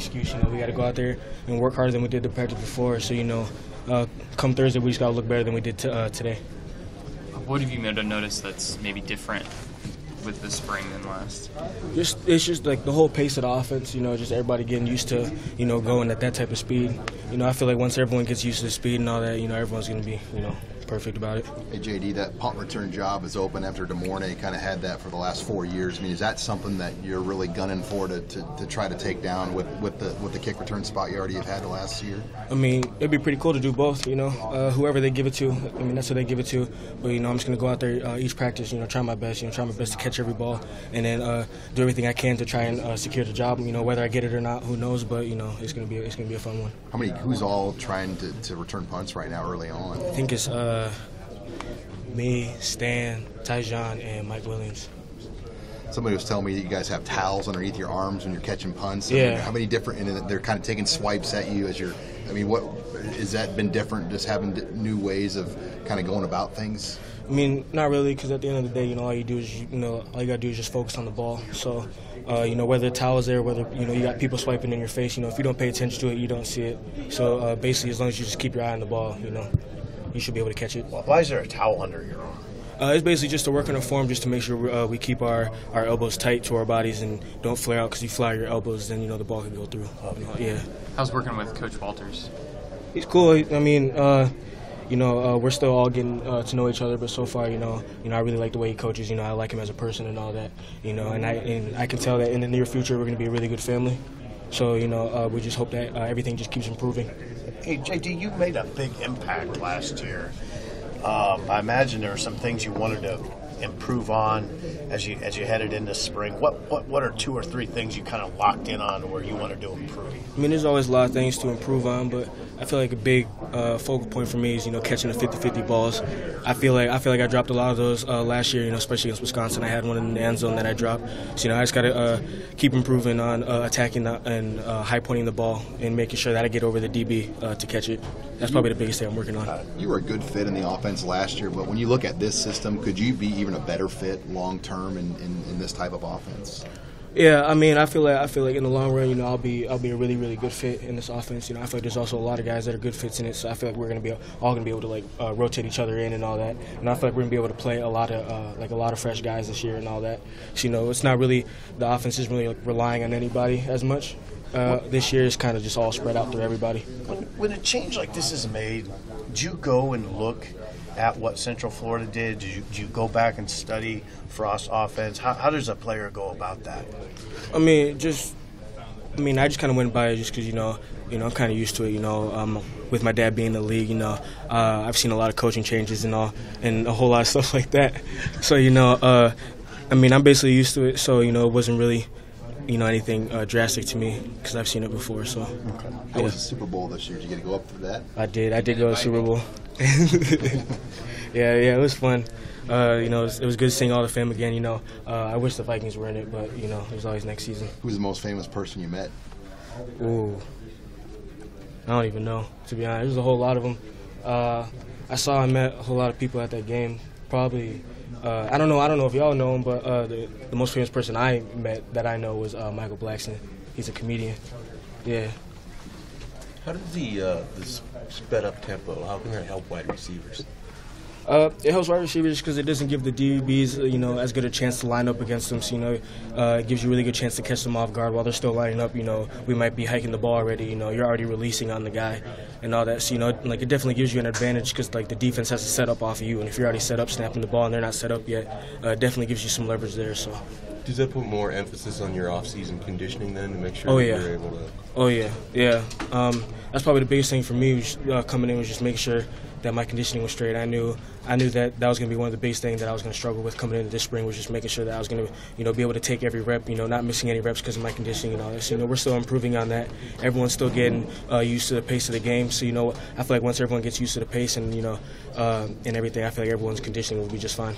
execution. We got to go out there and work harder than we did the practice before. So, come Thursday, we just got to look better than we did today. What have you noticed that's maybe different with this spring than last? It's just like the whole pace of the offense, just everybody getting used to, going at that type of speed. I feel like once everyone gets used to the speed and all that, everyone's going to be, perfect about it. Hey, JD, that punt return job is open after DeMornay kind of had that for the last 4 years. I mean, is that something that you're really gunning for to try to take down with the kick return spot you already have had the last year? I mean, it'd be pretty cool to do both, whoever they give it to. I mean, that's who they give it to. But, I'm just going to go out there each practice, try my best, to catch every ball and then do everything I can to try and secure the job. Whether I get it or not, who knows, but, it's going to be a fun one. Who's all trying to return punts right now early on? I think it's me, Stan, Tyjon, and Mike Williams. Somebody was telling me that you guys have towels underneath your arms when you're catching punts. Yeah. I mean, how many different, and they're kind of taking swipes at you as you're, what has that been different, just having new ways of kind of going about things? I mean, not really, because at the end of the day, all you do is, all you got to do is just focus on the ball. So, whether the towel's there, whether, you got people swiping in your face, if you don't pay attention to it, you don't see it. So, basically, as long as you just keep your eye on the ball, you should be able to catch it. Why is there a towel under your arm? It's basically just to work on a form, just to make sure we keep our elbows tight to our bodies and don't flare out, because you flare your elbows, then, the ball can go through. Yeah. How's working with Coach Walters? He's cool. I mean, we're still all getting to know each other, but so far, I really like the way he coaches. I like him as a person and all that. And I can tell that in the near future we're going to be a really good family. So, we just hope that everything just keeps improving. Hey, JD, you made a big impact last year. I imagine there are some things you wanted to improve on as you headed into spring. What are 2 or 3 things you kind of locked in on where you wanted to improve? I mean, there's always a lot of things to improve on, but I feel like a big focal point for me is, catching the 50-50 balls. I feel like I dropped a lot of those last year, especially against Wisconsin. I had one in the end zone that I dropped. So, I just got to keep improving on attacking and high pointing the ball and making sure that I get over the DB to catch it. That's probably the biggest thing I'm working on. You were a good fit in the offense last year, but when you look at this system, could you be even a better fit long term in this type of offense? Yeah, I mean, I feel like in the long run, I'll be a really, really good fit in this offense. I feel like there's also a lot of guys that are good fits in it. So I feel like we're all gonna be able to rotate each other in and all that. And I feel like we're gonna be able to play a lot of fresh guys this year and all that. So, it's not really, the offense isn't really relying on anybody as much. This year is kind of just all spread out through everybody. When a change like this is made, do you go and look at what Central Florida did? Did you go back and study Frost's offense? How does a player go about that? I just kind of went by it just because, I'm kind of used to it, with my dad being in the league, I've seen a lot of coaching changes and a whole lot of stuff like that. So, I'm basically used to it, so, it wasn't really, anything drastic to me because I've seen it before. So, okay. How was the Super Bowl this year? Did you get to go up for that? I did go to the Super Bowl. yeah, it was fun. It was good seeing all the fam again. I wish the Vikings were in it, but there's always next season. Who's the most famous person you met? Ooh, I don't even know, to be honest. There's a whole lot of them. I met a whole lot of people at that game. Probably, I don't know if y'all know him, but the most famous person I met that I know was Michael Blackson. He's a comedian. Yeah. How does the sped up tempo, how can that help wide receivers? It helps wide receivers because it doesn't give the DBs, as good a chance to line up against them. So, it gives you a really good chance to catch them off guard while they're still lining up. We might be hiking the ball already. You're already releasing on the guy and all that. So, it definitely gives you an advantage because, the defense has to set up off of you. And if you're already set up snapping the ball and they're not set up yet, it definitely gives you some leverage there. So. Does that put more emphasis on your off-season conditioning then to make sure you're able to? Oh, yeah. That's probably the biggest thing for me coming in was just making sure that my conditioning was straight. I knew that was going to be one of the biggest things that I was going to struggle with coming into this spring was just making sure that I was going to, be able to take every rep, not missing any reps because of my conditioning and all this. We're still improving on that. Everyone's still getting used to the pace of the game. So, I feel like once everyone gets used to the pace and, and everything, I feel like everyone's conditioning will be just fine.